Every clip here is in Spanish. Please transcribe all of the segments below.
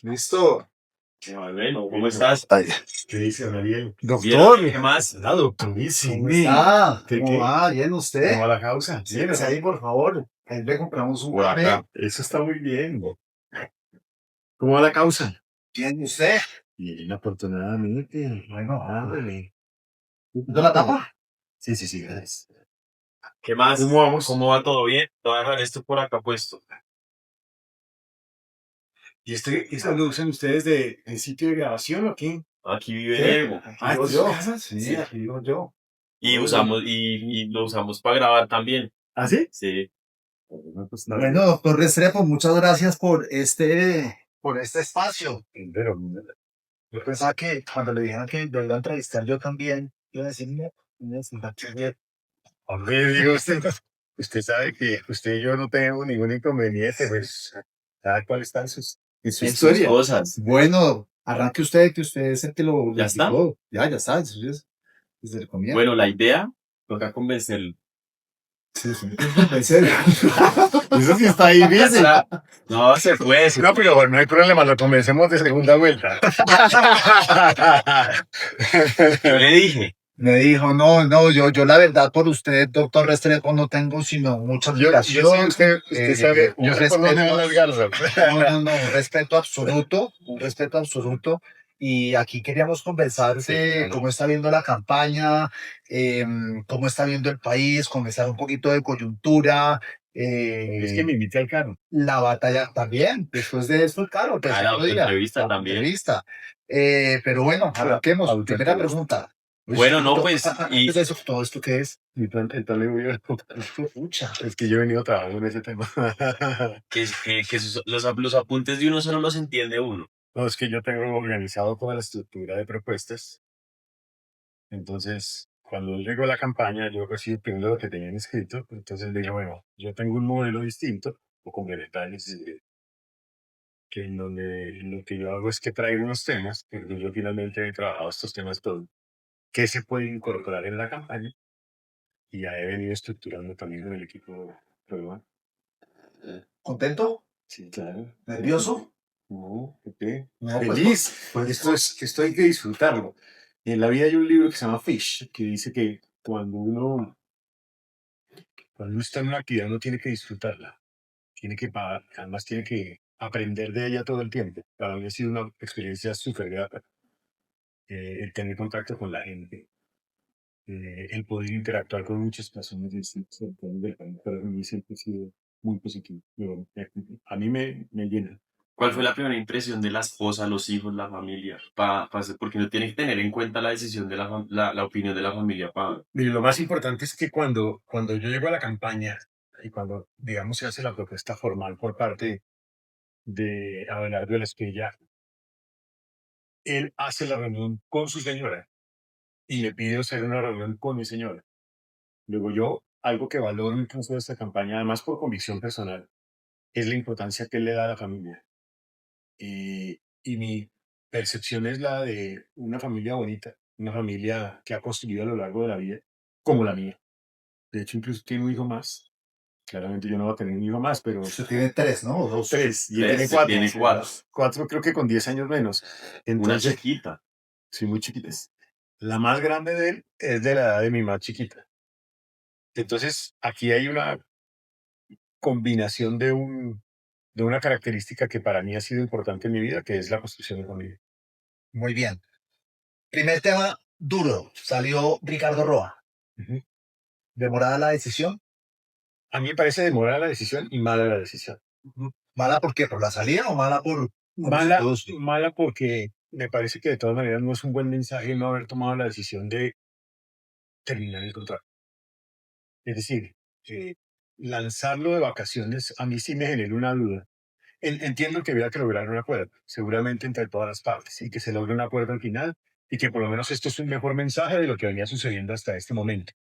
Listo. Bueno, ¿cómo estás? Ay, ¿Qué dice Daniel? doctor, Bien, ¿qué más? La doctorísima. ¿cómo está? ¿Qué, ¿Cómo qué? va? ¿Bien usted? ¿Cómo va la causa? Sí, Bien, ahí, por favor. Ahí le compramos un Por café. acá. eso está muy bien. ¿Cómo va la causa? ¿Bien usted? Bien, afortunadamente. Bueno, Ándale. ¿de la tapa? Sí, sí, sí, gracias. ¿Qué más? ¿Cómo vamos? ¿Cómo va todo bien? Te voy a dejar esto por acá puesto. ¿Y esta lo usan ustedes de sitio de grabación o qué? Aquí vive ¿Qué? Diego. Aquí Ah, vivo ¿esta es su yo. casa? Sí, Sí. aquí vivo yo. Y Oye. usamos, y lo usamos para grabar también. ¿Ah, sí? Sí. Bueno, pues está Bueno, doctor Restrepo, muchas gracias por este espacio. bien. Pero, Yo pensaba que cuando le dijeron que lo iba a entrevistar yo también, iba a decir, no, no, hombre, digo usted sabe que usted y yo no tenemos ningún inconveniente, pues, cada cual está en su En sus historia. cosas. Bueno, arranque usted, que usted es el que lo ¿Ya está? indicó. Ya está, eso es desde el comienzo. Bueno, la idea, toca convencerlo. Sí, sí. En serio. Eso sí está difícil. No, se puede. No, pero bueno, no hay problema, lo comencemos de segunda vuelta. Yo le dije. Me dijo, no, yo la verdad por usted, doctor Restrepo, no tengo sino mucha Yo admiración. usted sabe, Un yo sé por dónde van las garzas. un respeto absoluto. Y aquí queríamos conversar Sí, de claro. cómo está viendo la campaña, cómo está viendo el país, conversar un poquito de coyuntura, Es que me invite al carro. la batalla también. Después de esto, claro, pues A la otro día, entrevista la también. entrevista. Pero bueno, arranquemos. Primera Autoentrevista. pregunta. Bueno, no, pues, y Antes de eso, ¿todo esto qué es? Entonces, Pucha. es que yo he venido trabajando en ese tema. los apuntes de uno solo los entiende uno. No, es que yo tengo organizado toda la estructura de propuestas. Entonces, cuando llegó la campaña, yo recibí primero lo que tenían escrito. Entonces dije, bueno, yo tengo un modelo distinto, o con detalles, que en donde lo que yo hago es que traigo unos temas, porque yo finalmente he trabajado estos temas todos, que se pueden incorporar en la campaña, y ya he venido estructurando también con el equipo peruano. ¿Contento? Sí, claro. ¿Nervioso? No, ¿por qué? No, pues, Feliz. pues, Esto hay que disfrutarlo. En la vida hay un libro que se llama Fish, que dice que cuando uno está en una actividad uno tiene que disfrutarla, tiene que pagar, además tiene que aprender de ella todo el tiempo. Para mí ha sido una experiencia súper grata, el tener contacto con la gente, el poder interactuar con muchas personas distintas del país, para mí siempre ha sido muy positivo. A mí me llena. ¿Cuál fue la primera impresión de la esposa, los hijos, la familia? Porque uno tiene que tener en cuenta la decisión de la opinión de la familia. Mire, lo más importante es que cuando yo llego a la campaña y cuando, digamos, se hace la propuesta formal por parte de Abelardo de la Espriella, él hace la reunión con su señora y le pide hacer una reunión con mi señora. Luego yo, algo que valoro incluso de esta campaña, además por convicción personal, es la importancia que él le da a la familia. Y mi percepción es la de una familia bonita, una familia que ha construido a lo largo de la vida, como la mía. De hecho, incluso tiene un hijo más. Claramente yo no voy a tener un hijo más, pero usted tiene tres, ¿no? O dos. tres, y él tiene Tres, cuatro. tiene cuatro. Cuatro creo que con 10 años menos. Una Entonces, chiquita. sí, muy chiquitas. La más grande de él es de la edad de mi más chiquita. Entonces, aquí hay una combinación de una característica que para mí ha sido importante en mi vida, que es la construcción de familia. Muy bien. Primer tema duro. Salió Ricardo Roa. Ujú. ¿Demorada la decisión? A mí me parece demorada la decisión y mala la decisión. ¿Mala por qué? ¿Por la salida o mala por Mala, todos? mala porque me parece que de todas maneras no es un buen mensaje no haber tomado la decisión de terminar el contrato. Es decir, lanzarlo de vacaciones a mí sí me genera una duda. Entiendo que había que lograr un acuerdo, seguramente entre todas las partes, y que se logre un acuerdo al final, y que por lo menos esto es un mejor mensaje de lo que venía sucediendo hasta este momento.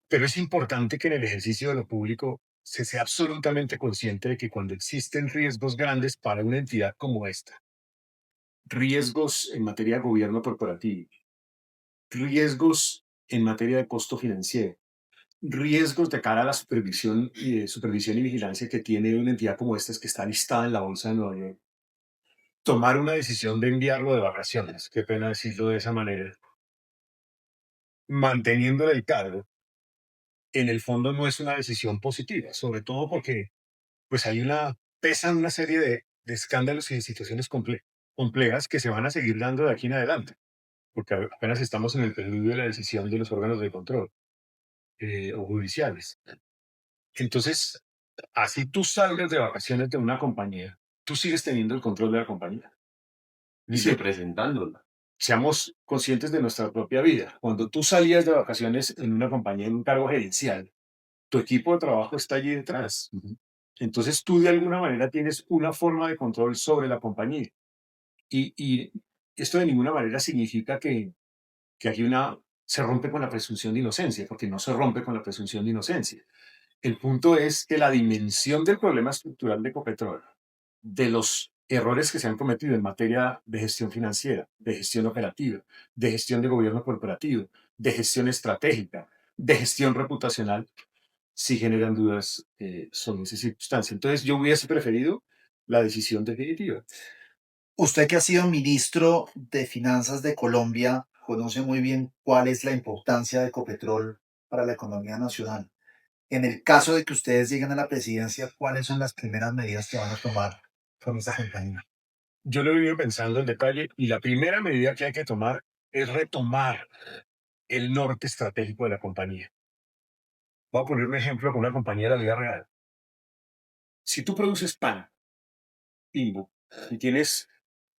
Pero es importante que en el ejercicio de lo público se sea absolutamente consciente de que cuando existen riesgos grandes para una entidad como esta, riesgos en materia de gobierno corporativo, riesgos en materia de costo financiero, riesgos de cara a la supervisión y vigilancia que tiene una entidad como esta, es que está listada en la Bolsa de Nueva York. tomar una decisión de enviarlo de vacaciones, qué pena decirlo de esa manera, manteniéndole el cargo, en el fondo no es una decisión positiva, sobre todo porque pues pesan una serie de escándalos y de situaciones complejas que se van a seguir dando de aquí en adelante, porque apenas estamos en el preludio de la decisión de los órganos de control o judiciales. Entonces, así tú salgas de vacaciones de una compañía, tú sigues teniendo el control de la compañía. Y Es decir, representándola. seamos conscientes de nuestra propia vida. Cuando tú salías de vacaciones en una compañía en un cargo gerencial, tu equipo de trabajo está allí detrás. Entonces tú de alguna manera tienes una forma de control sobre la compañía. Y esto de ninguna manera significa que aquí se rompe con la presunción de inocencia, porque no se rompe con la presunción de inocencia. El punto es que la dimensión del problema estructural de Ecopetrol, de los errores que se han cometido en materia de gestión financiera, de gestión operativa, de gestión de gobierno corporativo, de gestión estratégica, de gestión reputacional, sí generan dudas sobre esa circunstancia. Entonces yo hubiese preferido la decisión definitiva. Usted que ha sido ministro de Finanzas de Colombia, conoce muy bien cuál es la importancia de Ecopetrol para la economía nacional. En el caso de que ustedes lleguen a la presidencia, ¿cuáles son las primeras medidas que van a tomar con esta compañía? Yo lo he venido pensando en detalle y la primera medida que hay que tomar es retomar el norte estratégico de la compañía. Voy a poner un ejemplo con una compañía de la vida real. Si tú produces pan, Bimbo, y tienes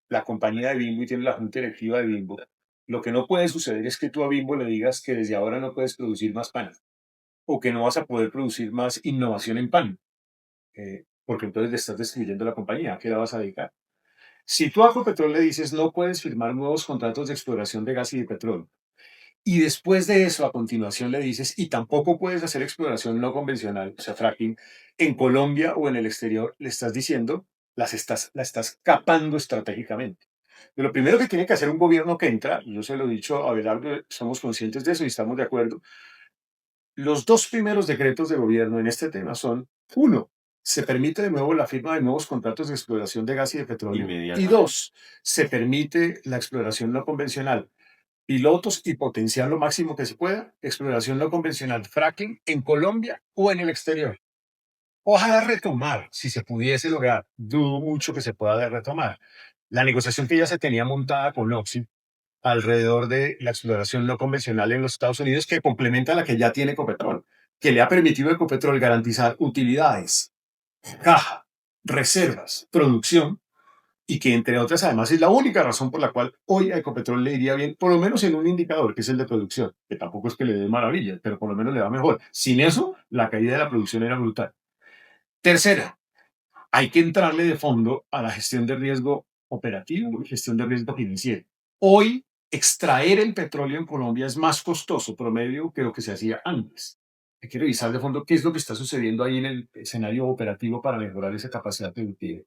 la compañía de Bimbo y tienes la junta directiva de Bimbo, lo que no puede suceder es que tú a Bimbo le digas que desde ahora no puedes producir más pan o que no vas a poder producir más innovación en pan, porque entonces le estás destruyendo la compañía. ¿A qué la vas a dedicar? Si tú a Ecopetrol le dices no puedes firmar nuevos contratos de exploración de gas y de petróleo, y después de eso, a continuación le dices, y tampoco puedes hacer exploración no convencional, o sea, fracking, en Colombia o en el exterior, le estás diciendo, la estás capando estratégicamente. Pero lo primero que tiene que hacer un gobierno que entra, y yo se lo he dicho a Abelardo, somos conscientes de eso y estamos de acuerdo, los dos primeros decretos de gobierno en este tema son, uno, se permite de nuevo la firma de nuevos contratos de exploración de gas y de petróleo. Y Inmediatamente. dos, se permite la exploración no convencional, pilotos y potenciar lo máximo que se pueda, exploración no convencional, fracking en Colombia o en el exterior. Ojalá retomar, si se pudiese lograr, dudo mucho que se pueda retomar, la negociación que ya se tenía montada con Oxy alrededor de la exploración no convencional en los Estados Unidos, que complementa la que ya tiene Ecopetrol, que le ha permitido a Ecopetrol garantizar utilidades, caja, reservas, producción, y que entre otras además es la única razón por la cual hoy a Ecopetrol le iría bien, por lo menos en un indicador, que es el de producción, que tampoco es que le dé maravillas, pero por lo menos le va mejor. Sin eso, la caída de la producción era brutal. Tercera, hay que entrarle de fondo a la gestión de riesgo operativo y gestión de riesgo financiero. Hoy, extraer el petróleo en Colombia es más costoso promedio que lo que se hacía antes. Hay que revisar de fondo qué es lo que está sucediendo ahí en el escenario operativo para mejorar esa capacidad productiva.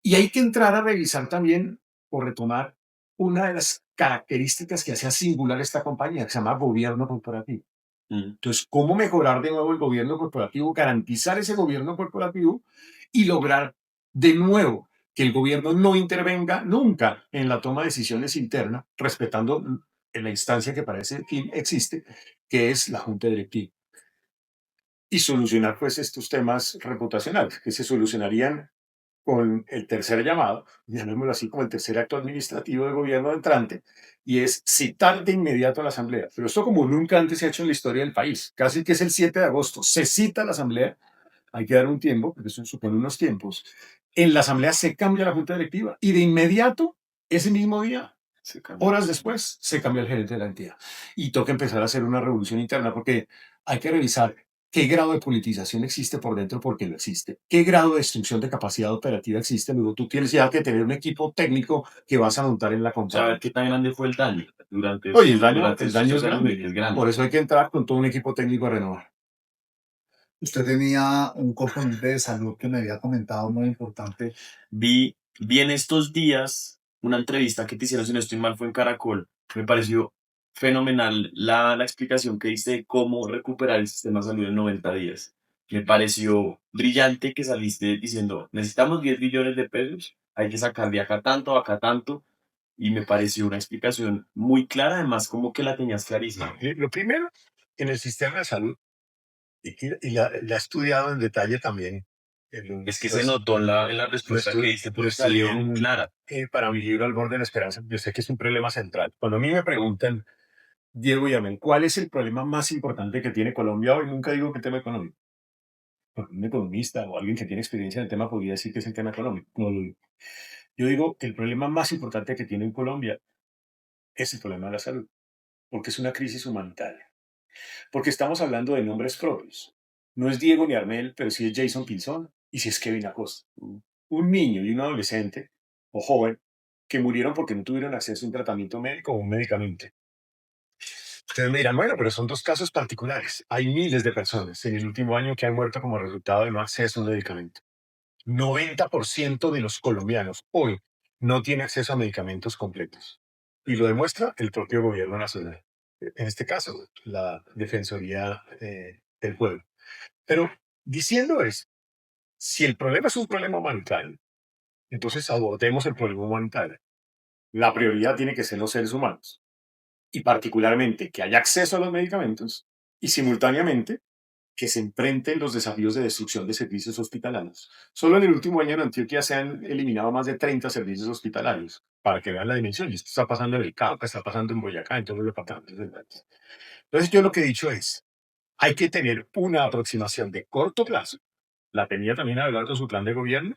Y hay que entrar a revisar también o retomar una de las características que hacía singular esta compañía, que se llama gobierno corporativo. Entonces, ¿cómo mejorar de nuevo el gobierno corporativo, garantizar ese gobierno corporativo y lograr de nuevo que el gobierno no intervenga nunca en la toma de decisiones internas, respetando en la instancia que para ese fin existe, que es la junta directiva? Y solucionar pues estos temas reputacionales, que se solucionarían con el tercer llamado, llamémoslo así como el tercer acto administrativo del gobierno entrante, y es citar de inmediato a la Asamblea. Pero esto como nunca antes se ha hecho en la historia del país, casi que es el 7 de agosto, se cita a la Asamblea, hay que dar un tiempo, porque eso supone unos tiempos, en la Asamblea se cambia la Junta Directiva y de inmediato, ese mismo día, horas después, se cambia el gerente de la entidad. Y toca empezar a hacer una revolución interna porque hay que revisar qué grado de politización existe por dentro porque lo existe, qué grado de destrucción de capacidad operativa existe. Luego tú tienes ya que tener un equipo técnico que vas a montar en la compañía. ¿Saber qué tan grande fue el daño durante Oye, durante el daño estos es años? grande. Es grande. Por eso hay que entrar con todo un equipo técnico a renovar. Usted tenía un componente de salud que me había comentado muy importante. Vi en estos días una entrevista que te hicieron, si no estoy mal, fue en Caracol. Me pareció fenomenal la explicación que diste de cómo recuperar el sistema de salud en 90 días. Me pareció brillante que saliste diciendo, necesitamos 10 billones de pesos hay que sacar de acá tanto, y me pareció una explicación muy clara, además como que la tenías clarísima. Lo primero, en el sistema de salud, y la he estudiado en detalle también. Es que se notó en la respuesta que diste, Lo porque salió estudié clara. para mi libro Al borde de la esperanza. Yo sé que es un problema central. Cuando a mí me preguntan, Diego y Amén, ¿cuál es el problema más importante que tiene Colombia hoy? Nunca digo que el tema económico. Porque un economista o alguien que tiene experiencia en el tema podría decir que es el tema económico. No lo digo. Yo digo que el problema más importante que tiene en Colombia es el problema de la salud, porque es una crisis humanitaria. Porque estamos hablando de nombres propios. No es Diego ni Armel, pero sí es Jason Pinzón y sí es Kevin Acosta. Un niño y un adolescente o joven que murieron porque no tuvieron acceso a un tratamiento médico o un medicamento. Ustedes me dirán, bueno, pero son dos casos particulares. Hay miles de personas en el último año que han muerto como resultado de no acceso a un medicamento. 90% de los colombianos hoy no tiene acceso a medicamentos completos. Y lo demuestra el propio gobierno nacional. En este caso, la Defensoría del Pueblo. Pero diciendo eso, si el problema es un problema humanitario, entonces abordemos el problema humanitario. La prioridad tiene que ser los seres humanos. Y particularmente que haya acceso a los medicamentos y simultáneamente que se enfrenten los desafíos de destrucción de servicios hospitalarios. Solo en el último año en Antioquia se han eliminado más de 30 servicios hospitalarios, para que vean la dimensión. Y esto está pasando en el Cauca, está pasando en Boyacá, en todos los departamentos del país. Entonces yo lo que he dicho es, hay que tener una aproximación de corto plazo. La tenía también Abelardo su plan de gobierno.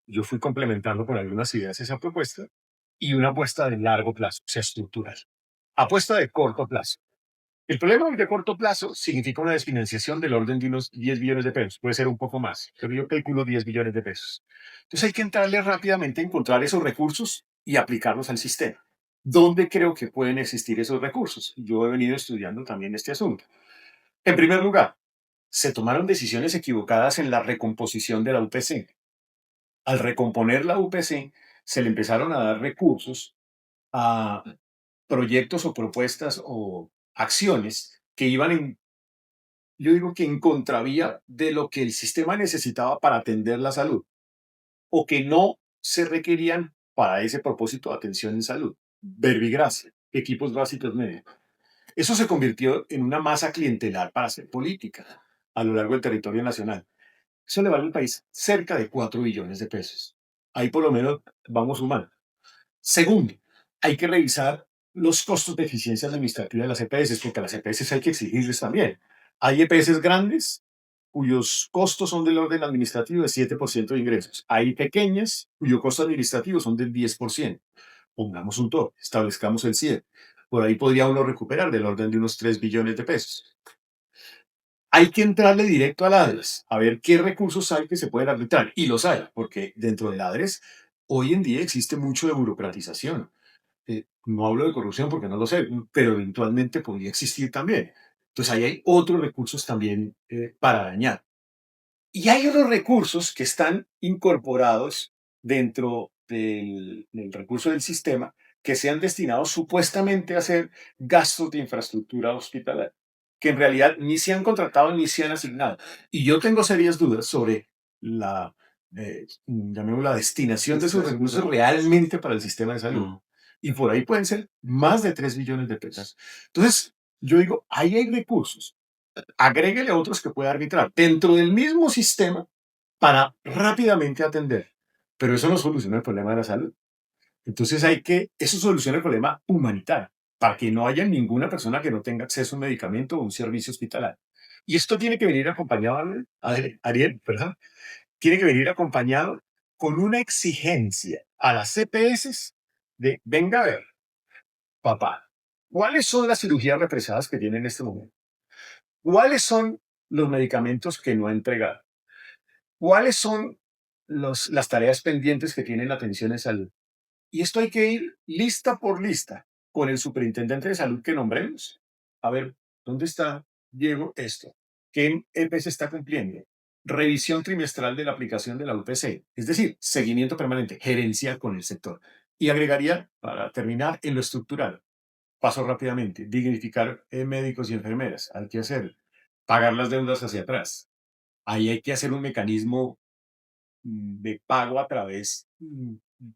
Yo fui complementando con algunas ideas esa propuesta y una apuesta de largo plazo, o sea, estructural. Apuesta de corto plazo. El problema de corto plazo significa una desfinanciación del orden de unos 10 billones de pesos, puede ser un poco más, pero yo calculo 10 billones de pesos. Entonces hay que entrarle rápidamente a encontrar esos recursos y aplicarlos al sistema. ¿Dónde creo que pueden existir esos recursos? Yo he venido estudiando también este asunto. En primer lugar, se tomaron decisiones equivocadas en la recomposición de la UPC. Al recomponer la UPC, se le empezaron a dar recursos a proyectos o propuestas o acciones que iban yo digo que en contravía de lo que el sistema necesitaba para atender la salud o que no se requerían para ese propósito de atención en salud. Verbigracia, equipos básicos médicos. Eso se convirtió en una masa clientelar para hacer política a lo largo del territorio nacional. Eso le vale al país cerca de 4 billones de pesos. Ahí por lo menos vamos sumando. Segundo, hay que revisar los costos de eficiencia administrativa de las EPS, porque a las EPS hay que exigirles también. Hay EPS grandes cuyos costos son del orden administrativo de 7% de ingresos. Hay pequeñas cuyo costo administrativo son del 10%. Pongamos un tope, establezcamos el 100. Por ahí podría uno recuperar del orden de unos 3 billones de pesos. Hay que entrarle directo al ADRES, a ver qué recursos hay que se pueden arbitrar. Y los hay, porque dentro del ADRES hoy en día existe mucho de burocratización. No hablo de corrupción porque no lo sé, pero eventualmente podría existir también. Entonces ahí hay otros recursos también para dañar. Y hay unos recursos que están incorporados dentro del recurso del sistema que sean destinados supuestamente a hacer gastos de infraestructura hospitalaria, que en realidad ni se han contratado ni se han asignado. Y yo tengo serias dudas sobre llamémoslo, la destinación de esos recursos realmente para el sistema de salud. Y por ahí pueden ser más de 3 billones de pesos. Entonces, yo digo, ahí hay recursos. Agréguele otros que pueda arbitrar dentro del mismo sistema para rápidamente atender. Pero eso no soluciona el problema de la salud. Entonces eso soluciona el problema humanitario, para que no haya ninguna persona que no tenga acceso a un medicamento o un servicio hospitalario. Y esto tiene que venir acompañado, Ariel, ¿verdad? Tiene que venir acompañado con una exigencia a las CPS de, venga a ver, papá, ¿cuáles son las cirugías represadas que tiene en este momento? ¿Cuáles son los medicamentos que no ha entregado? ¿Cuáles son las tareas pendientes que tienen la atención en salud? Y esto hay que ir lista por lista con el superintendente de salud que nombremos. A ver, ¿dónde está, Diego, esto? ¿Qué EPS está cumpliendo? Revisión trimestral de la aplicación de la UPC, es decir, seguimiento permanente, gerencial con el sector. Y agregaría, para terminar, en lo estructural. Paso rápidamente, dignificar médicos y enfermeras. Hay que hacer, pagar las deudas hacia atrás. Ahí hay que hacer un mecanismo de pago a través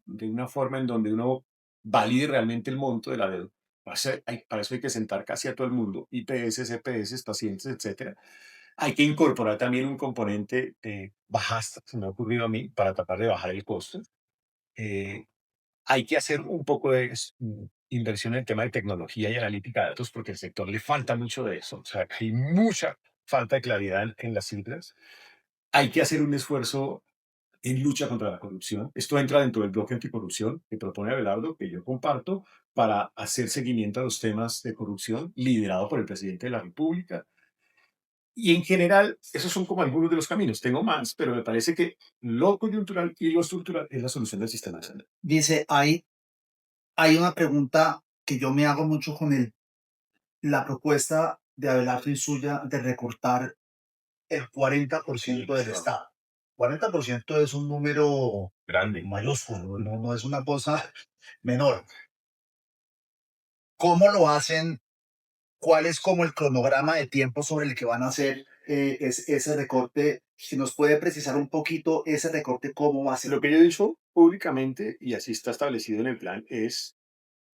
de una forma en donde uno valide realmente el monto de la deuda. Para eso hay que sentar casi a todo el mundo, IPS, CPS, pacientes, etcétera. Hay que incorporar también un componente de bajasta, se me ha ocurrido a mí, para tratar de bajar el costo. Eh, Hay que hacer un poco de inversión en el tema de tecnología y analítica de datos, porque al sector le falta mucho de eso. O sea, hay mucha falta de claridad en las cifras. Hay que hacer un esfuerzo en lucha contra la corrupción. Esto entra dentro del bloque anticorrupción que propone Abelardo, que yo comparto, para hacer seguimiento a los temas de corrupción, liderado por el presidente de la República. Y en general, esos son como algunos de los caminos. Tengo más, pero me parece que lo coyuntural y lo estructural es la solución del sistema nacional. Dice, hay una pregunta que yo me hago mucho con la propuesta de Abelardo y suya de recortar el 40% del Estado. 40% es un número Grande. mayúsculo, no es una cosa menor. ¿Cómo lo hacen? ¿Cuál es como el cronograma de tiempo sobre el que van a hacer ese recorte? Si nos puede precisar un poquito ese recorte, ¿cómo va a ser? Lo que yo he dicho públicamente, y así está establecido en el plan, es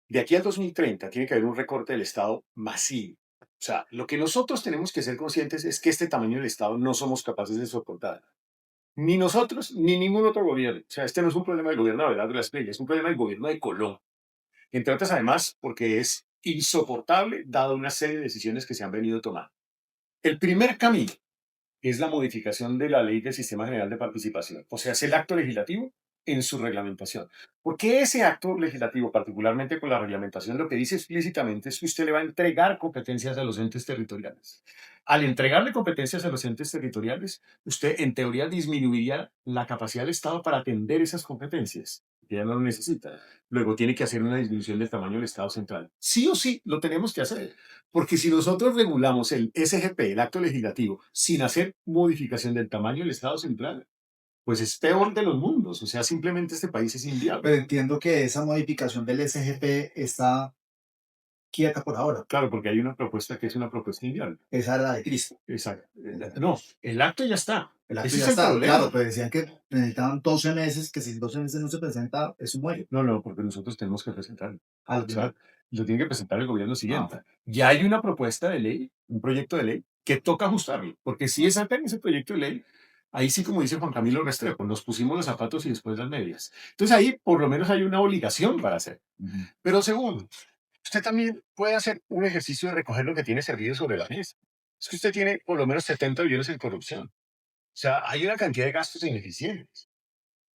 de aquí al 2030 tiene que haber un recorte del Estado masivo. O sea, lo que nosotros tenemos que ser conscientes es que este tamaño del Estado no somos capaces de soportar. Ni nosotros, ni ningún otro gobierno. O sea, este no es un problema del gobierno de Abelardo Lasprilla, es un problema del gobierno de Colombia. Entre otras, además, porque es insoportable dado una serie de decisiones que se han venido tomando. El primer camino es la modificación de la Ley del Sistema General de Participación, o sea, es el acto legislativo en su reglamentación. Porque ese acto legislativo, particularmente con la reglamentación, lo que dice explícitamente es que usted le va a entregar competencias a los entes territoriales. Al entregarle competencias a los entes territoriales, usted en teoría disminuiría la capacidad del Estado para atender esas competencias, que ya no lo necesita. Luego tiene que hacer una disminución del tamaño del Estado central. Sí o sí, lo tenemos que hacer. Porque si nosotros regulamos el SGP, el acto legislativo, sin hacer modificación del tamaño del Estado central, pues es peor de los mundos. O sea, simplemente este país es inviable. Pero entiendo que esa modificación del SGP está quieta por ahora. Claro, porque hay una propuesta que es una propuesta inviable. Esa era la de Cristo. Exacto. No, el acto ya está. El acto Ese ya es el está, problema. claro, pero decían que necesitaban 12 meses, que si en 12 meses no se presenta, es un muere. No, porque nosotros tenemos que presentarlo. Al O sea, lo tiene que presentar el gobierno siguiente. Ah. Ya hay una propuesta de ley, un proyecto de ley, que toca ajustarlo. Porque si es en ese proyecto de ley, ahí sí, como dice Juan Camilo Restrepo, nos pusimos los zapatos y después las medias. Entonces ahí por lo menos hay una obligación para hacer. Pero segundo, usted también puede hacer un ejercicio de recoger lo que tiene servido sobre la mesa. Es que usted tiene por lo menos 70 billones en corrupción. O sea, hay una cantidad de gastos ineficientes.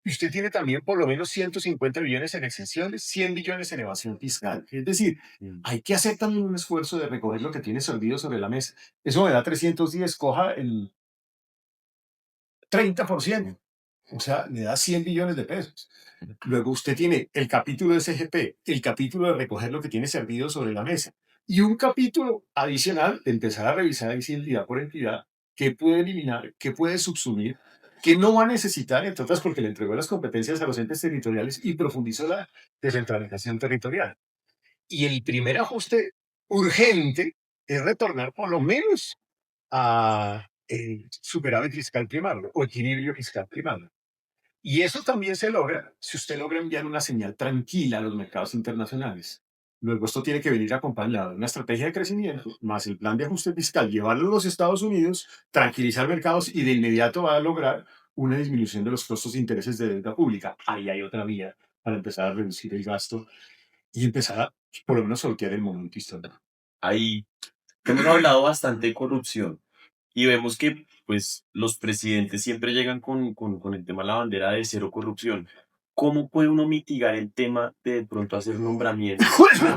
Y usted tiene también por lo menos 150 billones en exenciones, 100 billones en evasión fiscal. Es decir, hay que hacer también un esfuerzo de recoger lo que tiene servido sobre la mesa. Eso me da 310, coja el 30%. O sea, le da 100 billones de pesos. Luego usted tiene el capítulo de SGP, el capítulo de recoger lo que tiene servido sobre la mesa y un capítulo adicional de empezar a revisar entidad por entidad qué puede eliminar, qué puede subsumir, qué no va a necesitar, entre otras porque le entregó las competencias a los entes territoriales y profundizó la descentralización territorial. Y el primer ajuste urgente es retornar por lo menos a el superávit fiscal primario o equilibrio fiscal primario. Y eso también se logra si usted logra enviar una señal tranquila a los mercados internacionales. Luego esto tiene que venir acompañado de una estrategia de crecimiento, más el plan de ajuste fiscal, llevarlo a los Estados Unidos, tranquilizar mercados y de inmediato va a lograr una disminución de los costos de intereses de deuda pública. Ahí hay otra vía para empezar a reducir el gasto y empezar a, por lo menos, sortear el momento histórico. Ahí hemos hablado bastante de corrupción y vemos que pues los presidentes siempre llegan con el tema de la bandera de cero corrupción. ¿Cómo puede uno mitigar el tema de pronto hacer nombramientos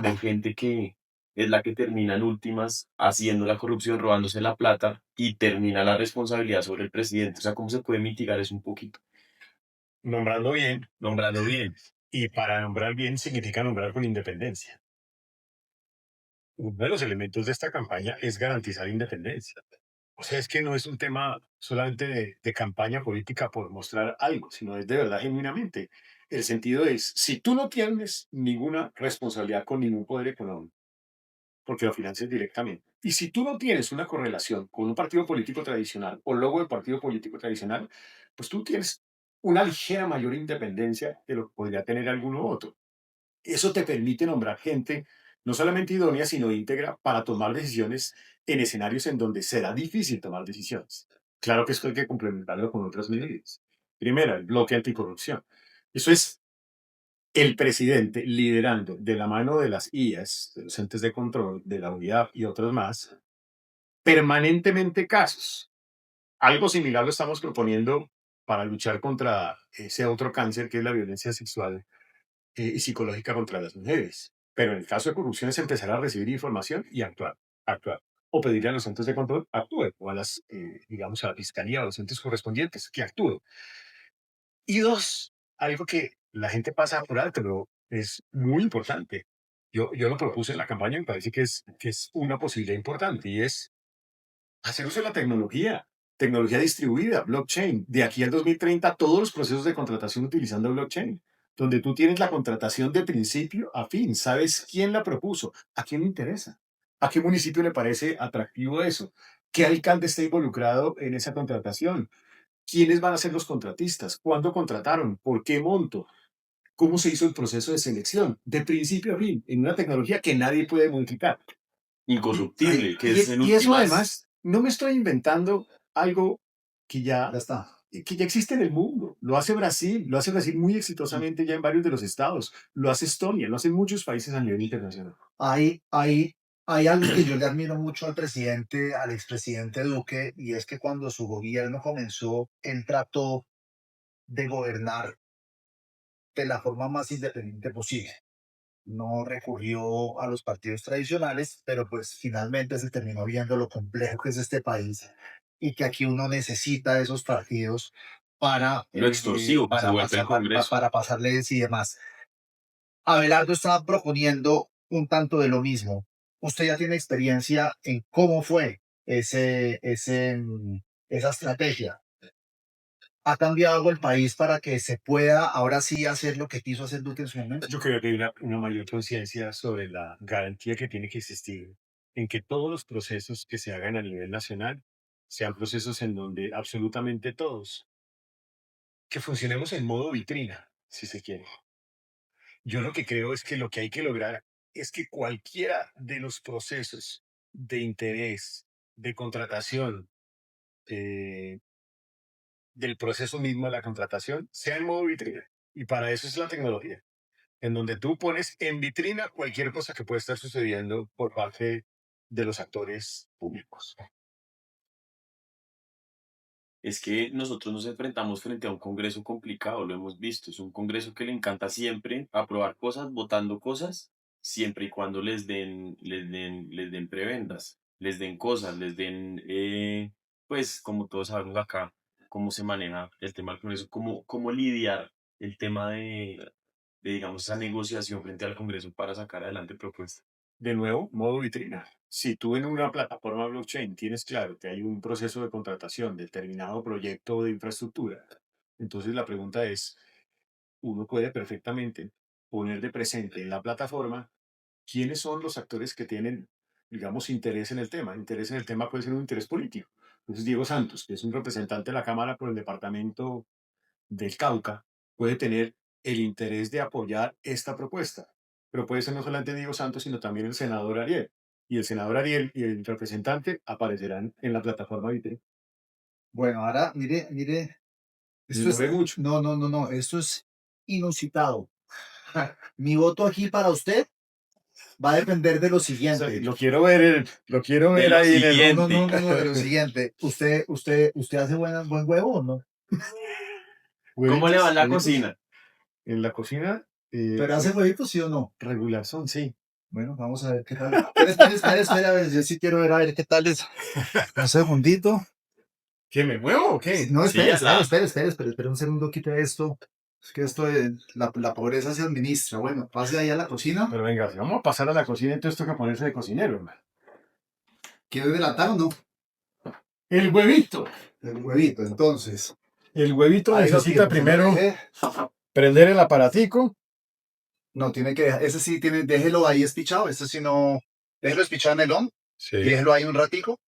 de gente que es la que termina en últimas haciendo la corrupción, robándose la plata y termina la responsabilidad sobre el presidente? O sea, ¿cómo se puede mitigar eso un poquito? Nombrando bien. Nombrando bien. Y para nombrar bien significa nombrar con independencia. Uno de los elementos de esta campaña es garantizar independencia. O sea, es que no es un tema solamente de campaña política por mostrar algo, sino es de verdad genuinamente. El sentido es, si tú no tienes ninguna responsabilidad con ningún poder económico, porque lo financias directamente, y si tú no tienes una correlación con un partido político tradicional o logo de partido político tradicional, pues tú tienes una ligera mayor independencia de lo que podría tener alguno otro. Eso te permite nombrar gente no solamente idónea, sino íntegra para tomar decisiones en escenarios en donde será difícil tomar decisiones. Claro que esto hay que complementarlo con otras medidas. Primera, el bloque anticorrupción. Eso es el presidente liderando de la mano de las IAS, de los entes de control, de la UIAP y otros más, permanentemente casos. Algo similar lo estamos proponiendo para luchar contra ese otro cáncer que es la violencia sexual y psicológica contra las mujeres. Pero en el caso de corrupción es empezar a recibir información y actuar, actuar. O pedirle a los entes de control actúen, o a las, digamos, a la fiscalía o a los entes correspondientes que actúen. Y dos, algo que la gente pasa por alto, pero es muy importante. Yo lo propuse en la campaña y me parece que es una posibilidad importante y es hacer uso de la tecnología, tecnología distribuida, blockchain. De aquí al 2030, todos los procesos de contratación utilizando blockchain, donde tú tienes la contratación de principio a fin, sabes quién la propuso, a quién le interesa, a qué municipio le parece atractivo eso, qué alcalde está involucrado en esa contratación, quiénes van a ser los contratistas, cuándo contrataron, por qué monto, cómo se hizo el proceso de selección, de principio a fin, en una tecnología que nadie puede modificar. Incorruptible, que es en Y eso últimas, además, no me estoy inventando algo que Ya ya, está. que ya existe en el mundo. Lo hace Brasil muy exitosamente ya en varios de los estados. Lo hace Estonia, lo hacen muchos países a nivel internacional. Hay algo que yo le admiro mucho al presidente, al expresidente Duque, y es que cuando su gobierno comenzó, él trató de gobernar de la forma más independiente posible. No recurrió a los partidos tradicionales, pero pues finalmente se terminó viendo lo complejo que es este país y que aquí uno necesita de esos partidos lo extorsivo que se vuelve el Congreso. para pasarles y demás. Abelardo estaba proponiendo un tanto de lo mismo. Usted ya tiene experiencia en cómo fue esa estrategia. ¿Ha cambiado algo el país para que se pueda ahora sí hacer lo que quiso hacer Duque en su momento? Yo creo que hay una mayor conciencia sobre la garantía que tiene que existir en que todos los procesos que se hagan a nivel nacional sean procesos en donde absolutamente todos, que funcionemos en modo vitrina, si se quiere. Yo lo que creo es que lo que hay que lograr es que cualquiera de los procesos de interés, de contratación, eh, del proceso mismo de la contratación, sea en modo vitrina. Y para eso es la tecnología, en donde tú pones en vitrina cualquier cosa que pueda estar sucediendo por parte de los actores públicos. Es que nosotros nos enfrentamos frente a un Congreso complicado, lo hemos visto. Es un Congreso que le encanta siempre aprobar cosas, votando cosas, siempre y cuando les den prebendas, les den cosas, les den, pues, como todos sabemos acá, cómo se maneja el tema del Congreso, cómo lidiar el tema digamos, esa negociación frente al Congreso para sacar adelante propuestas. De nuevo, modo vitrina. Si tú en una plataforma blockchain tienes claro que hay un proceso de contratación de determinado proyecto de infraestructura, entonces la pregunta es, uno puede perfectamente poner de presente en la plataforma quiénes son los actores que tienen, digamos, interés en el tema. Interés en el tema puede ser un interés político. Entonces, Diego Santos, que es un representante de la Cámara por el departamento del Cauca, puede tener el interés de apoyar esta propuesta. Pero puede ser no solamente Diego Santos, sino también el senador Ariel. Y el senador Ariel y el representante aparecerán en la plataforma VITRE. Bueno, ahora mire, esto Lo es, ve mucho. no, esto es inusitado. Mi voto aquí para usted va a depender de lo O sea, siguiente. lo quiero De ver lo ahí en el... siguiente. No, de lo siguiente. ¿Usted hace buen huevo o no? ¿Cómo le va Huevitos, en la ¿Huevitos? cocina? en la cocina, ¿Pero hace huevitos, sí o no? regular son, sí. Bueno, vamos a ver qué tal. Espera, a ver, yo sí quiero ver a ver qué tal es. Un segundito. ¿Qué, me muevo o qué? No, Sí, espera un segundo, quite esto. Es que esto de la pobreza se administra. Bueno, pase ahí a la cocina. Pero venga, si vamos a pasar a la cocina, entonces toca ponerse de cocinero, hermano. ¿Quiere delatar o no? El huevito. El huevito, entonces. El huevito Ahí lo necesita tiene, primero ¿eh? prender el aparatico. No, tiene que dejar, ese sí tiene, déjelo ahí espichado, ese sí no, déjelo espichado en el on y Sí. déjelo ahí un ratico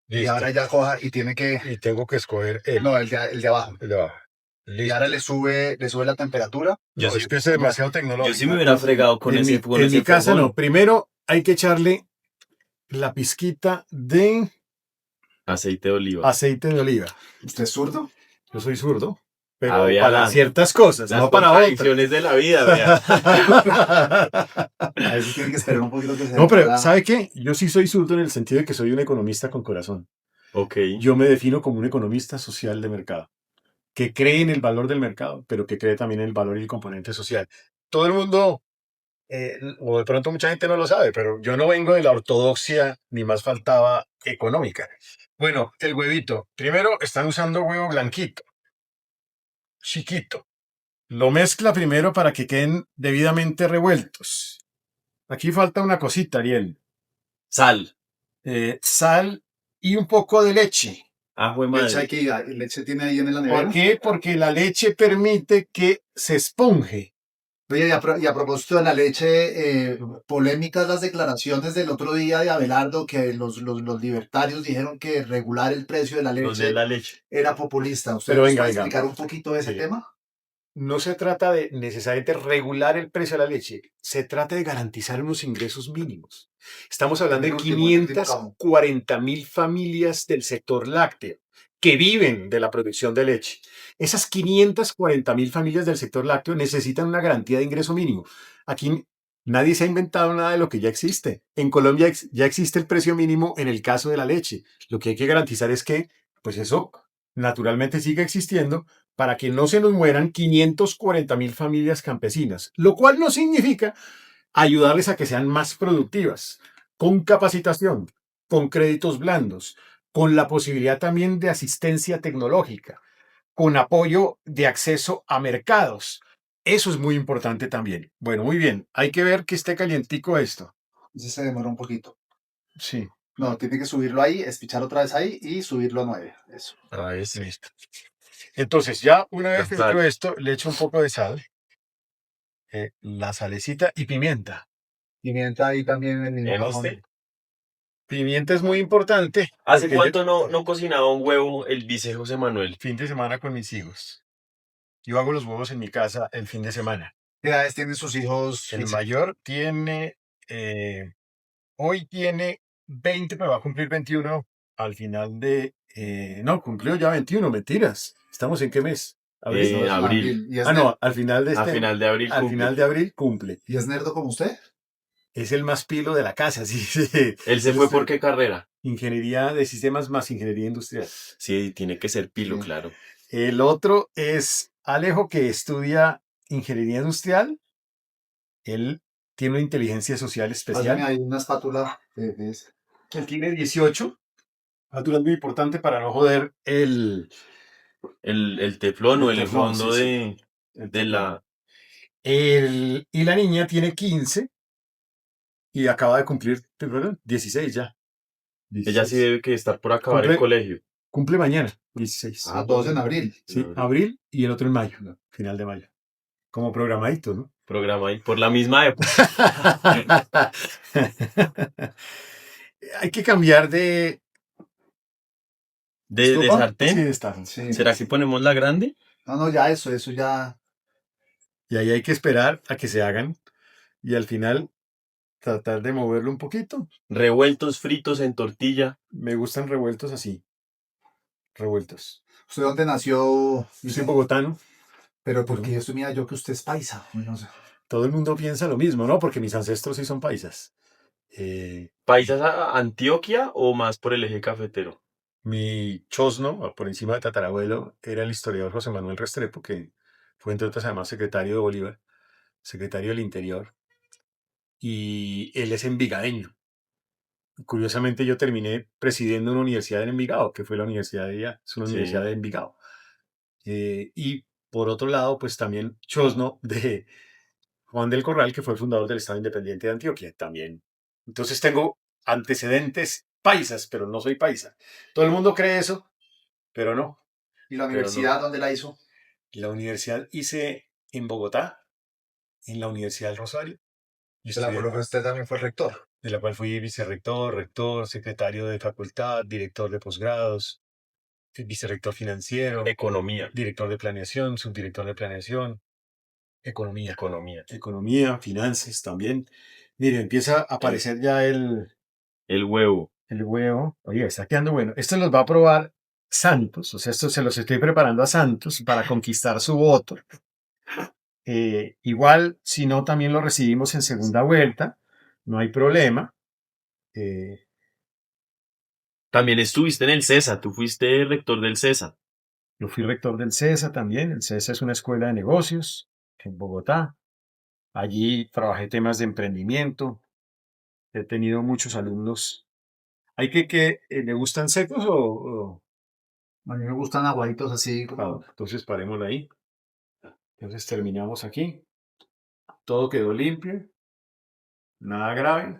Y Listo. ahora ya coja y tiene que... Y tengo que escoger No, el de abajo. el de abajo. Y Listo. ahora le sube la temperatura. Yo No, sí, es que es demasiado tecnológico. yo sí me hubiera fregado con En ese, mi, con en ese mi casa fogón. no. Primero hay que echarle la pizquita de Aceite de oliva. aceite de oliva. ¿Usted es zurdo? Yo soy zurdo, pero Ah, vea para ciertas cosas, Las no para otras. contradicciones de la vida, vea. A veces tiene que esperar un poquito que se... No, pero pueda- ¿sabe qué? Yo sí soy zurdo en el sentido de que soy un economista con corazón. Ok. Yo me defino como un economista social de mercado, que cree en el valor del mercado, pero que cree también en el valor y el componente social. Todo el mundo, o de pronto mucha gente no lo sabe, pero yo no vengo de la ortodoxia, ni más faltaba, económica. Bueno, el huevito. Primero están usando huevo blanquito, chiquito. Lo mezcla primero para que queden debidamente revueltos. Aquí falta una cosita, Ariel. Sal. Sal y un poco de leche. Ajo de Leche, madre. leche tiene ahí en la nevera. ¿Por qué? Porque la leche permite que se esponje. Oye, y a propósito de la leche, polémicas las declaraciones del otro día de Abelardo, que los libertarios dijeron que regular el precio de la Los de leche la leche. era populista. ¿Usted Pero nos venga, puede venga. explicar un poquito de ese Sí. tema? No se trata de necesariamente regular el precio de la leche, se trata de garantizar unos ingresos mínimos. Estamos hablando de El último cabo. 540.000 familias del sector lácteo que viven de la producción de leche. Esas 540.000 familias del sector lácteo necesitan una garantía de ingreso mínimo. Aquí nadie se ha inventado nada de lo que ya existe. En Colombia ya existe el precio mínimo en el caso de la leche. Lo que hay que garantizar es que, pues eso naturalmente siga existiendo para que no se nos mueran 540.000 familias campesinas, lo cual no significa ayudarles a que sean más productivas, con capacitación, con créditos blandos, con la posibilidad también de asistencia tecnológica, con apoyo de acceso a mercados. Eso es muy importante también. Bueno, muy bien, hay que ver que esté calientico esto. Ese se demora un poquito. Sí. No, tiene que subirlo ahí, espichar otra vez ahí y subirlo a 9. Eso. Ahí está listo. Entonces, ya una vez Ya está. hecho esto, le echo un poco de sal, la salecita y pimienta. Pimienta ahí también en el mismo ¿En cajón. este? Pimienta es muy importante. ¿Hace porque cuánto no cocinaba un huevo el vice José Manuel? fin de semana con mis hijos. Yo hago los huevos en mi casa el fin de semana. ¿Qué edades tienen sus hijos? El mayor tiene, hoy tiene 20, pero va a cumplir 21 al final de, no, cumplió ya 21, mentiras. ¿Estamos en qué mes? ¿Abril? No, es Abril. ¿Y es, Ah, no, al final de A este, final de abril al cumple. final de abril cumple. ¿Y es nerdo como usted? Es el más pilo de la casa, sí, sí. ¿Él se fue por qué carrera? Ingeniería de sistemas más ingeniería industrial. Sí, tiene que ser pilo, Sí. claro. El otro es Alejo, que estudia ingeniería industrial. Él tiene una inteligencia social Pásame especial. ahí una espátula de ese. Él tiene 18. Altura es muy importante para no joder el Teflón o El el teflón, fondo sí, de la... y la niña tiene 15 y acaba de cumplir, perdón, 16 ya. Ella sí 16. debe que estar por acabar el Cumple- colegio. Cumple mañana, 16. Ah, 2 en abril. Sí, abril y el otro en mayo, final de mayo. Como programadito, ¿no? Programa ahí. Por la misma época. Hay que cambiar de... ¿De ¿Estufa? sartén? Sí, de estafa. Sí. ¿Será que ponemos la grande? No, ya eso ya. Y ahí hay que esperar a que se hagan y al final tratar de moverlo un poquito. Revueltos, fritos en tortilla. Me gustan revueltos así. Revueltos. ¿Usted dónde nació? Yo soy bogotano. Pero porque yo estoy mira yo que usted es paisa. No sé. Todo el mundo piensa lo mismo, ¿no? Porque mis ancestros sí son paisas. ¿Paisas a Antioquia o más por el eje cafetero? Mi chosno, por encima de tatarabuelo, era el historiador José Manuel Restrepo, que fue entre otras además secretario de Bolívar, secretario del Interior, y él es envigadeño. Curiosamente yo terminé presidiendo una universidad en Envigado, que fue la universidad de ella, es una Sí. universidad de Envigado. Y por otro lado, pues también chosno de Juan del Corral, que fue el fundador del Estado Independiente de Antioquia, también. Entonces tengo antecedentes paisas, pero no soy paisa. Todo el mundo cree eso, pero no. ¿Y la universidad dónde la hizo? La universidad hice en Bogotá, en la Universidad del Rosario. Y Usted también fue rector. de la cual fui vicerrector, rector, secretario de facultad, director de posgrados, vicerrector financiero, Economía. director de planeación, subdirector de planeación, economía. Economía. Economía, finanzas también. Mire, empieza a aparecer ya El huevo. el huevo. Oye, está quedando bueno. Esto los va a probar Santos. O sea, esto se los estoy preparando a Santos para conquistar su voto. Igual, si no, también lo recibimos en segunda vuelta. No hay problema. También estuviste en el CESA, tú fuiste rector del CESA. Yo fui rector del CESA también. El CESA es una escuela de negocios en Bogotá. Allí trabajé temas de emprendimiento. He tenido muchos alumnos. ¿Hay que le gustan secos o? A mí me gustan aguaditos así como... Entonces parémoslo ahí. Entonces terminamos aquí. Todo quedó limpio. Nada grave.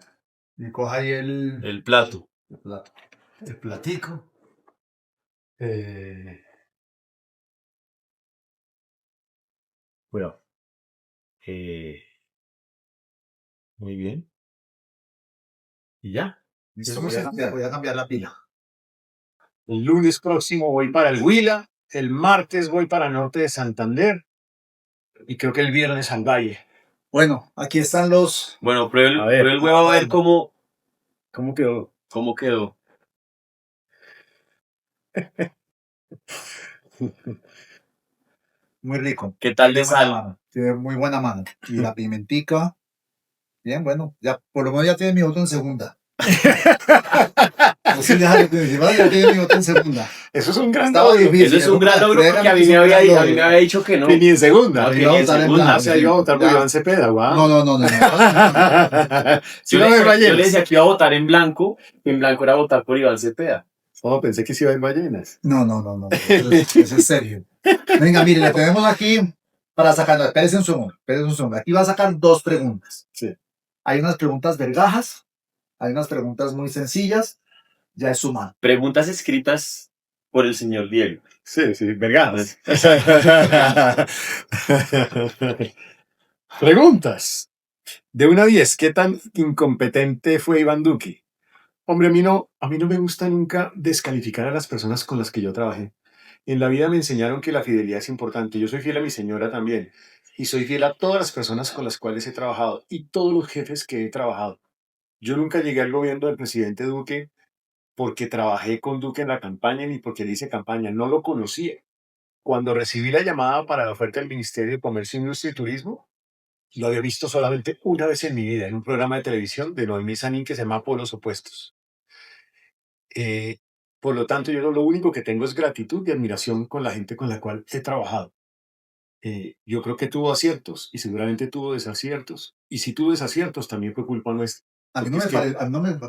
Y coja ahí El plato. el plato. El platico. Bueno. Muy bien. Y ya. Listo, Eso es voy a cambiar la pila. El lunes próximo voy para el Huila. El martes voy para Norte de Santander. Y creo que el viernes al Valle. Bueno, aquí están los... Bueno, prueba A ver. el huevo a ver cómo quedó? quedó. Muy rico. ¿Qué tal de Tiene buena sal? mano, tiene muy buena mano. Y la pimentica. Bien, bueno. Ya, por lo menos ya tiene mi voto en segunda. No sé, ya tiene mi voto en segunda. Eso es un gran Estaba logro. difícil. Eso es un gran logro porque a mí Créanme que me es un gran había logro. dicho que no. Que ni en segunda. No, Ahí que va a ni en votar en segunda. blanco. O sea, iba a votar por Ya. Iván Cepeda, guau. No. ¿Sí Yo va a haber le ballenas? decía que iba a votar en blanco, que en blanco era votar por Iván Cepeda. Oh, pensé que sí iba a haber ballenas. No. Eso es serio. Venga, mire, le tenemos aquí para sacar. Espérese un segundo. Aquí va a sacar dos preguntas. Sí. Hay unas preguntas vergajas, hay unas preguntas muy sencillas. Ya es su mano. Preguntas escritas por el señor Diego. Sí, vergadas. Preguntas. De 1 a 10, ¿qué tan incompetente fue Iván Duque? Hombre, a mí no me gusta nunca descalificar a las personas con las que yo trabajé. En la vida me enseñaron que la fidelidad es importante. Yo soy fiel a mi señora también. Y soy fiel a todas las personas con las cuales he trabajado y todos los jefes que he trabajado. Yo nunca llegué al gobierno del presidente Duque porque trabajé con Duque en la campaña ni porque le hice campaña. No lo conocía. Cuando recibí la llamada para la oferta del Ministerio de Comercio, Industria y Turismo, lo había visto solamente una vez en mi vida, en un programa de televisión de Noemí Sanín que se llama Polos Opuestos. Por lo tanto, yo lo único que tengo es gratitud y admiración con la gente con la cual he trabajado. Yo creo que tuvo aciertos y seguramente tuvo desaciertos. Y si tuvo desaciertos, también fue culpa nuestra. A mí no me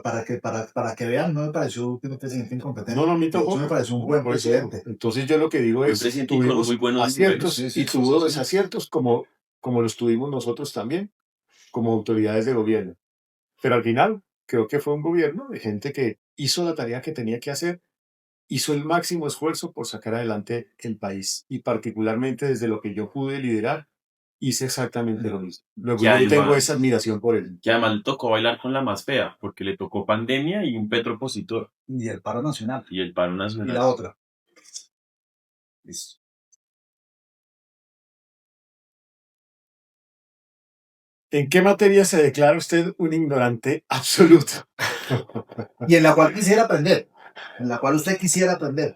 parece, para que vean, no me pareció un presidente incompetente. No, a mí De hecho, tampoco. me pareció un buen Por eso, presidente. entonces yo lo que digo Buen es, presidente y con tuvimos muy buenos aciertos números. Sí, y tuvo desaciertos como los tuvimos nosotros también, como autoridades de gobierno. Pero al final, creo que fue un gobierno de gente que hizo la tarea que tenía que hacer, hizo el máximo esfuerzo por sacar adelante el país. Y particularmente desde lo que yo pude liderar, hice exactamente lo mismo. Luego Que yo además- tengo esa admiración por él. Que además le tocó bailar con la más fea, porque le tocó pandemia y un Petro opositor. Y el paro nacional. Y el paro Y nacional. la otra. Listo. ¿En qué materia se declara usted un ignorante absoluto? Y en la cual quisiera aprender. En la cual usted quisiera aprender.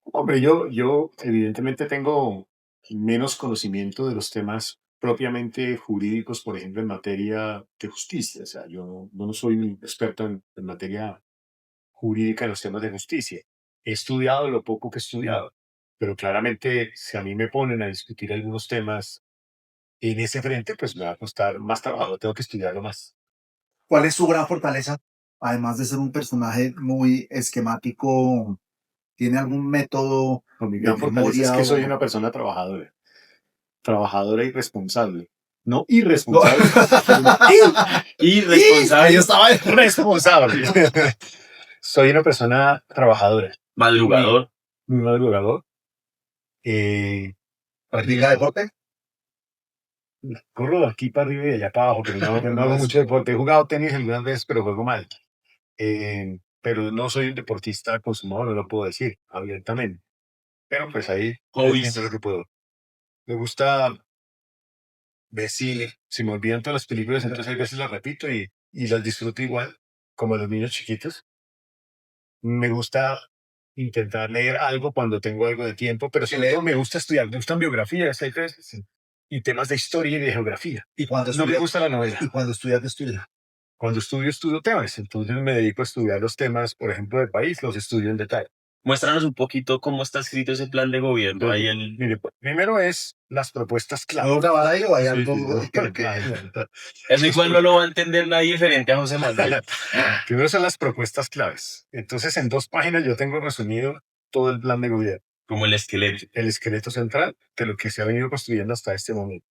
Hombre, yo evidentemente tengo menos conocimiento de los temas propiamente jurídicos, por ejemplo, en materia de justicia. O sea, yo no soy un experto en materia jurídica en los temas de justicia. He estudiado lo poco que he estudiado, pero claramente si a mí me ponen a discutir algunos temas en ese frente, pues me va a costar más trabajo, tengo que estudiarlo más. ¿Cuál es su gran fortaleza? Además de ser un personaje muy esquemático, ¿tiene algún método Mi de gran fortaleza es memoria que soy o- una persona trabajadora y responsable. No irresponsable. Irresponsable. Ahí estaba. Responsable. Soy una persona trabajadora, Madrugador. muy madrugador. ¿Practica deporte? corro de aquí para arriba y de allá para abajo, pero no hago mucho deporte. He jugado tenis algunas veces, pero juego mal. Pero no soy un deportista consumado, no lo puedo decir abiertamente. Pero pues ahí haciendo lo que puedo. Me gusta ver cine. Si me olvidan todas las películas, entonces hay veces las repito y las disfruto igual, como los niños chiquitos. Me gusta intentar leer algo cuando tengo algo de tiempo, pero si leo me gusta estudiar, me gustan biografías, hay veces, sí, y temas de historia y de geografía. Y cuando No me estudia, gusta la novela. y cuando estudia, ¿qué estudia? Cuando estudio temas, entonces me dedico a estudiar los temas, por ejemplo, del país, los estudio en detalle. Muéstranos un poquito cómo está escrito ese plan de gobierno. Ahí Entonces, el... mire, primero es las propuestas clave. ¿Puedo grabar ahí o hay Sí, algo sí, que- Eso igual no lo va a entender nadie diferente a José Manuel. Primero son las propuestas claves. Entonces, en 2 páginas yo tengo resumido todo el plan de gobierno, Como el esqueleto. el esqueleto central de lo que se ha venido construyendo hasta este momento.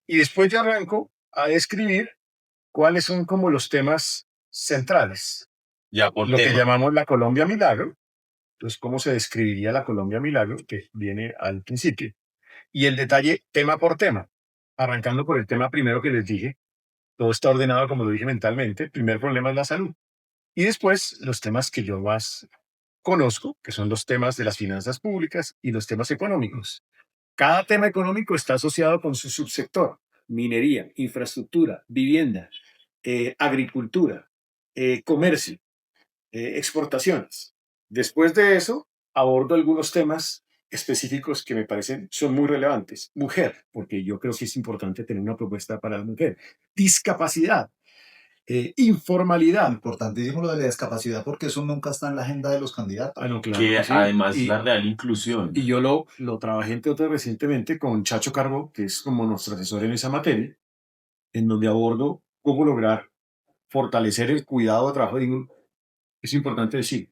Y después ya arranco a describir cuáles son como los temas centrales, Ya por lo que tema. llamamos la Colombia Milagro. Entonces, ¿cómo se describiría la Colombia Milagro? Que viene al principio. Y el detalle tema por tema, arrancando por el tema primero que les dije. Todo está ordenado, como lo dije mentalmente. El primer problema es la salud. Y después los temas que yo más conozco, que son los temas de las finanzas públicas y los temas económicos. Cada tema económico está asociado con su subsector: minería, infraestructura, vivienda, agricultura, comercio, exportaciones. Después de eso, abordo algunos temas específicos que me parecen son muy relevantes. Mujer, porque yo creo que es importante tener una propuesta para la mujer. Discapacidad, informalidad. Importantísimo lo de la discapacidad porque eso nunca está en la agenda de los candidatos. Ah, no, claro Que que sí. además Y- la real inclusión. Y yo lo trabajé, entre otras, recientemente con Chacho Carbo, que es como nuestro asesor en esa materia, en donde abordo cómo lograr fortalecer el cuidado de trabajo digno. Es importante decir,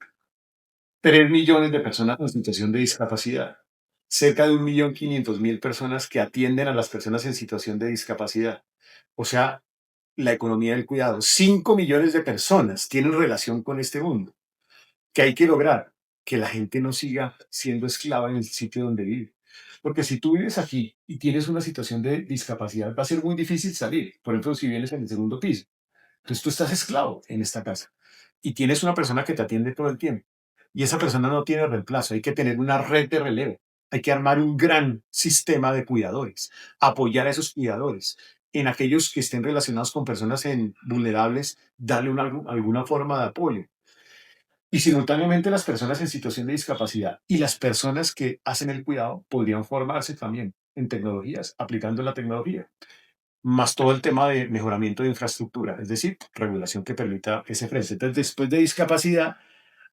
3 millones de personas en situación de discapacidad, cerca de 1.500.000 personas que atienden a las personas en situación de discapacidad. O sea, la economía del cuidado. 5 millones de personas tienen relación con este mundo. ¿Qué hay que lograr? Que la gente no siga siendo esclava en el sitio donde vive. Porque si tú vives aquí y tienes una situación de discapacidad, va a ser muy difícil salir. Por ejemplo, si vienes en el segundo piso. Entonces tú estás esclavo en esta casa y tienes una persona que te atiende todo el tiempo. Y esa persona no tiene reemplazo. Hay que tener una red de relevo. Hay que armar un gran sistema de cuidadores, apoyar a esos cuidadores. En aquellos que estén relacionados con personas vulnerables, darle alguna forma de apoyo. Y simultáneamente las personas en situación de discapacidad y las personas que hacen el cuidado podrían formarse también en tecnologías, aplicando la tecnología, más todo el tema de mejoramiento de infraestructura, es decir, regulación que permita ese frente. Entonces, después de discapacidad,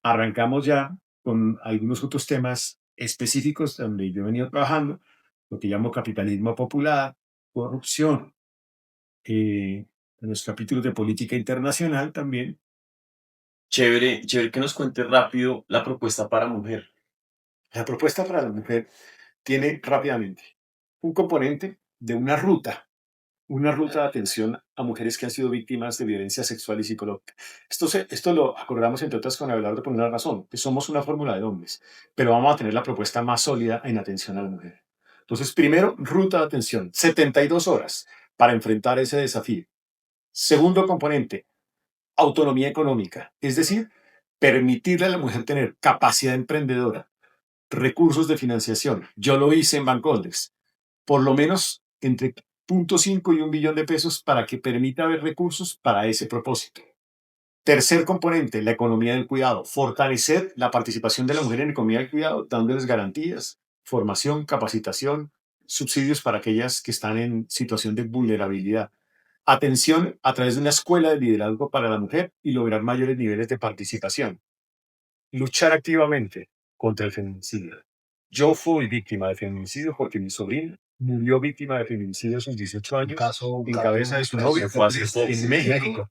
arrancamos ya con algunos otros temas específicos donde yo he venido trabajando, lo que llamo capitalismo popular, corrupción, en los capítulos de política internacional también. Chévere, chévere que nos cuente rápido la propuesta para mujer. La propuesta para la mujer tiene rápidamente un componente de una ruta de atención a mujeres que han sido víctimas de violencia sexual y psicológica. Esto lo acordamos, entre otras, con Abelardo por una razón, que somos una fórmula de hombres, pero vamos a tener la propuesta más sólida en atención a la mujer. Entonces, primero, ruta de atención, 72 horas para enfrentar ese desafío. Segundo componente, autonomía económica, es decir, permitirle a la mujer tener capacidad emprendedora, recursos de financiación. Yo lo hice en Bancoldex, por lo menos entre 0.5 y 1 billón de pesos para que permita haber recursos para ese propósito. Tercer componente, la economía del cuidado. Fortalecer la participación de la mujer en la economía del cuidado, dándoles garantías, formación, capacitación, subsidios para aquellas que están en situación de vulnerabilidad. Atención a través de una escuela de liderazgo para la mujer y lograr mayores niveles de participación. Luchar activamente contra el feminicidio. Yo fui víctima de feminicidio porque mi sobrina murió víctima de feminicidio a sus 18 Un años caso, en cabeza de su novio fue hace poco. en México.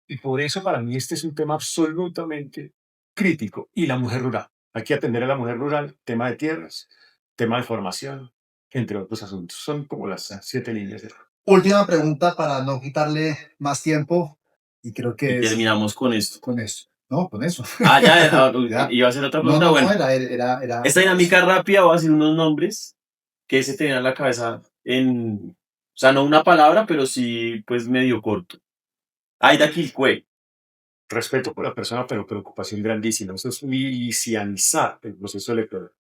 Y por eso para mí este es un tema absolutamente crítico. Y la mujer rural. Hay que atender a la mujer rural, tema de tierras, tema de formación, entre otros asuntos. Son como las 7 líneas. Última pregunta para no quitarle más tiempo y creo Y que es terminamos con esto. con eso. No, con eso. Ah, Ya. iba a ser otra No, pregunta. no, Bueno, no, era esta dinámica rápida, voy a decir unos nombres que se te vienen a la cabeza O sea, no una palabra, pero sí, pues medio corto. Aida Quilcue, Respeto por la persona, pero preocupación grandísima. Eso es milicianizar el proceso electoral.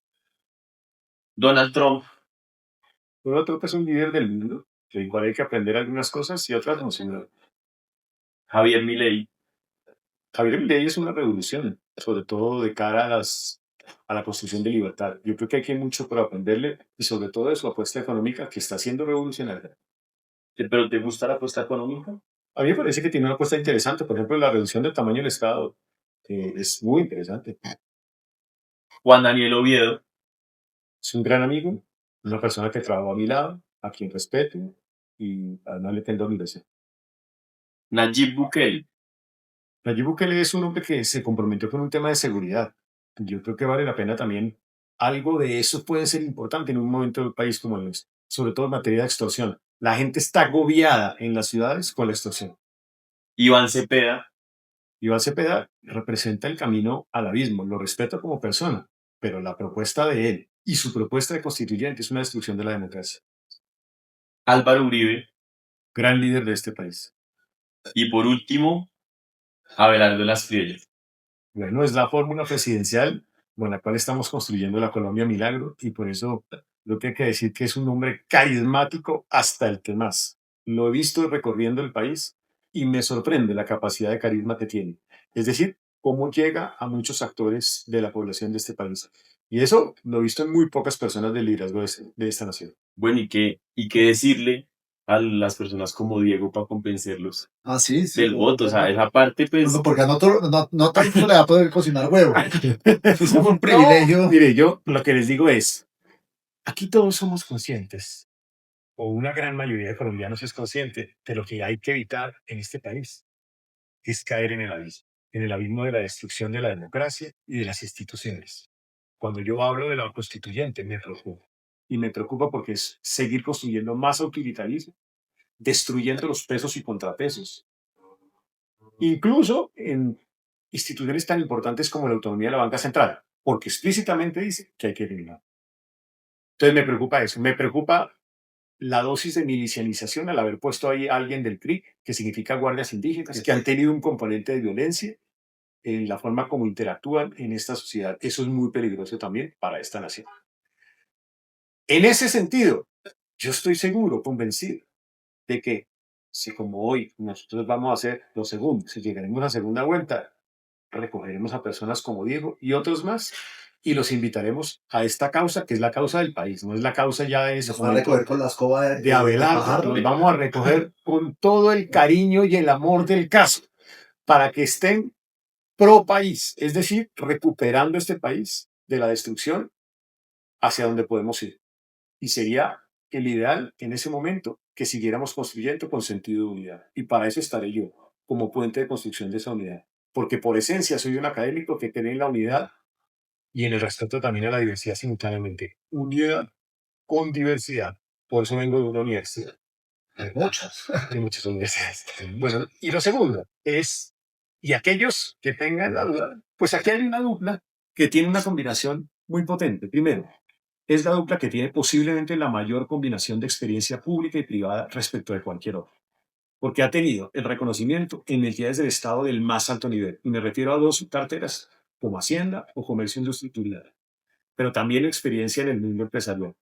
Donald Trump, Donald Trump es un líder del mundo, que igual hay que aprender algunas cosas y otras no, señor. Javier Milei, Javier Milei es una revolución, sobre todo de cara a la construcción de libertad. Yo creo que hay que mucho por aprenderle y sobre todo de su apuesta económica que está siendo revolucionaria. ¿pero te gusta la apuesta económica? A mí me parece que tiene una apuesta interesante, por ejemplo, la reducción del tamaño del Estado. Es muy interesante. Juan Daniel Oviedo, Es un gran amigo, una persona que trabajó a mi lado, a quien respeto y además le tengo admiración. Nayib Bukele, Nayib Bukele es un hombre que se comprometió con un tema de seguridad. Yo creo que vale la pena también. Algo de eso puede ser importante en un momento del país como el nuestro, sobre todo en materia de extorsión. La gente está agobiada en las ciudades con la extorsión. Iván Cepeda, Iván Cepeda representa el camino al abismo, lo respeto como persona, pero la propuesta de él y su propuesta de constituyente es una destrucción de la democracia. Álvaro Uribe Gran líder de este país. y por último, Abelardo Las Criollas. Bueno, es la fórmula presidencial con la cual estamos construyendo la Colombia Milagro y por eso lo que hay que decir que es un hombre carismático hasta el que más. Lo he visto recorriendo el país y me sorprende la capacidad de carisma que tiene. Es decir, cómo llega a muchos actores de la población de este país. Y eso lo he visto en muy pocas personas del liderazgo de esta nación. Bueno, ¿y qué decirle a las personas como Diego para convencerlos Ah, sí, sí. del voto? O sea, esa parte, pues, Porque no, no todo el mundo le va a poder cocinar huevo. Es como un No, privilegio. mire, yo lo que les digo es, aquí todos somos conscientes, o una gran mayoría de colombianos es consciente de lo que hay que evitar en este país, es caer en el abismo de la destrucción de la democracia y de las instituciones. Cuando yo hablo de la constituyente, me preocupa. Y me preocupa porque es seguir construyendo más autoritarismo, destruyendo los pesos y contrapesos, incluso en instituciones tan importantes como la autonomía de la banca central, porque explícitamente dice que hay que eliminar. Entonces me preocupa eso, me preocupa la dosis de milicianización al haber puesto ahí a alguien del CRIC, que significa guardias indígenas, que han tenido un componente de violencia en la forma como interactúan en esta sociedad. Eso es muy peligroso también para esta nación. En ese sentido, yo estoy seguro, convencido, de que si como hoy nosotros vamos a hacer los segundos, si llegaremos a la segunda vuelta, recogeremos a personas como Diego y otros más y los invitaremos a esta causa, que es la causa del país, no es la causa ya de ese Nos va a recoger con la escoba de Abelardo, Fajardo. los vamos a recoger con todo el cariño y el amor del caso, para que estén pro país, es decir, recuperando este país de la destrucción hacia donde podemos ir. Y sería el ideal en ese momento que siguiéramos construyendo con sentido de unidad. Y para eso estaré yo, como puente de construcción de esa unidad. Porque por esencia soy un académico que cree en la unidad y en el respeto también a la diversidad simultáneamente. Unidad con diversidad. Por eso vengo de una universidad. Hay muchas. De muchas universidades. Bueno, y lo segundo es, y aquellos que tengan la duda, pues aquí hay una dupla que tiene una combinación muy potente. Primero, es la dupla que tiene posiblemente la mayor combinación de experiencia pública y privada respecto de cualquier otro, porque ha tenido el reconocimiento en entidades del Estado del más alto nivel. Y me refiero a dos carteras, como Hacienda o Comercio Industrial, pero también experiencia en el mundo empresarial,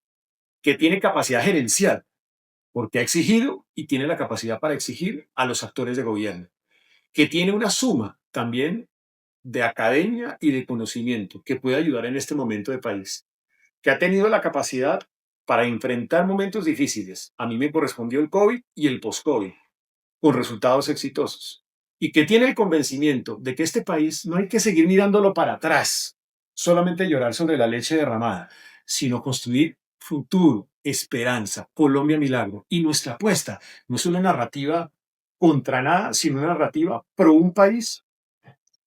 que tiene capacidad gerencial, porque ha exigido y tiene la capacidad para exigir a los actores de gobierno, que tiene una suma también de academia y de conocimiento que puede ayudar en este momento de país, que ha tenido la capacidad para enfrentar momentos difíciles. A mí me correspondió el COVID y el post-COVID, con resultados exitosos, y que tiene el convencimiento de que este país no hay que seguir mirándolo para atrás, solamente llorar sobre la leche derramada, sino construir futuro, esperanza, Colombia Milagro. Y nuestra apuesta no es una narrativa contra nada, sino una narrativa pro un país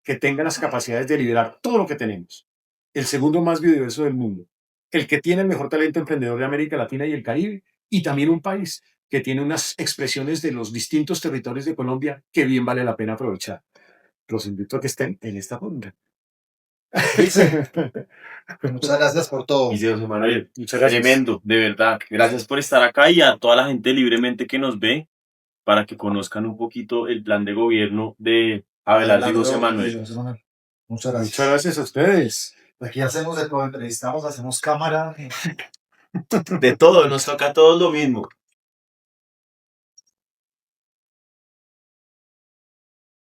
que tenga las capacidades de liderar todo lo que tenemos. El segundo más biodiverso del mundo, el que tiene el mejor talento emprendedor de América Latina y el Caribe, y también un país que tiene unas expresiones de los distintos territorios de Colombia que bien vale la pena aprovechar. Los invito a que estén en esta ronda. Muchas gracias por todo. Dice José Manuel, Muchas gracias. tremendo, de verdad. Gracias por estar acá y a toda la gente libremente que nos ve para que conozcan un poquito el plan de gobierno de Abelardo y José Manuel. José Manuel. Muchas gracias. Muchas gracias a ustedes. Aquí hacemos de todo, entrevistamos, hacemos cámara. De todo, nos toca a todos lo mismo.